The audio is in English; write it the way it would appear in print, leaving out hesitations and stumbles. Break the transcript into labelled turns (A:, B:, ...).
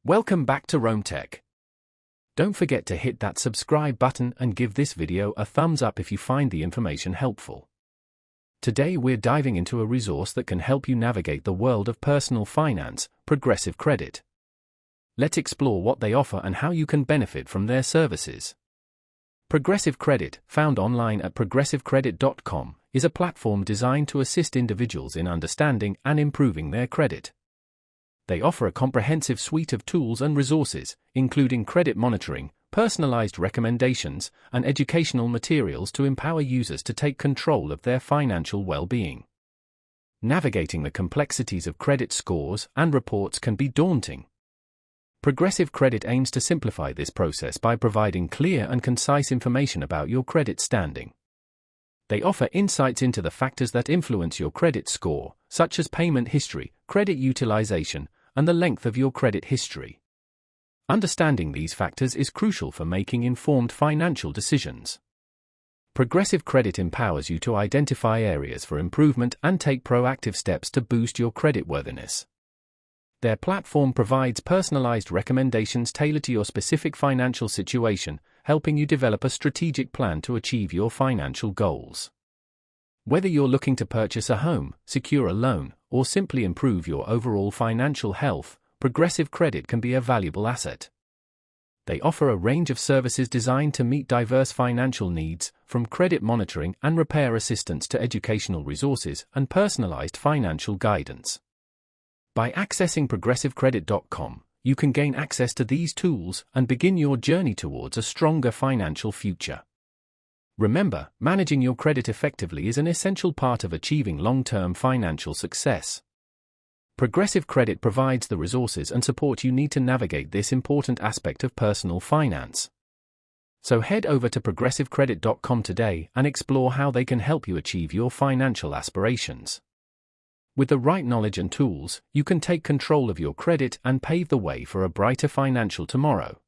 A: Welcome back to Rome Tech. Don't forget to hit that subscribe button and give this video a thumbs up if you find the information helpful. Today we're diving into a resource that can help you navigate the world of personal finance, Progressive Credit. Let's explore what they offer and how you can benefit from their services. Progressive Credit, found online at progressivecredit.com, is a platform designed to assist individuals in understanding and improving their credit. They offer a comprehensive suite of tools and resources, including credit monitoring, personalized recommendations, and educational materials to empower users to take control of their financial well-being. Navigating the complexities of credit scores and reports can be daunting. Progressive Credit aims to simplify this process by providing clear and concise information about your credit standing. They offer insights into the factors that influence your credit score, such as payment history, credit utilization, and the length of your credit history. Understanding these factors is crucial for making informed financial decisions. Progressive Credit empowers you to identify areas for improvement and take proactive steps to boost your creditworthiness. Their platform provides personalized recommendations tailored to your specific financial situation, helping you develop a strategic plan to achieve your financial goals. Whether you're looking to purchase a home, secure a loan, or simply improve your overall financial health, Progressive Credit can be a valuable asset. They offer a range of services designed to meet diverse financial needs, from credit monitoring and repair assistance to educational resources and personalized financial guidance. By accessing progressivecredit.com, you can gain access to these tools and begin your journey towards a stronger financial future. Remember, managing your credit effectively is an essential part of achieving long-term financial success. Progressive Credit provides the resources and support you need to navigate this important aspect of personal finance. So head over to progressivecredit.com today and explore how they can help you achieve your financial aspirations. With the right knowledge and tools, you can take control of your credit and pave the way for a brighter financial tomorrow.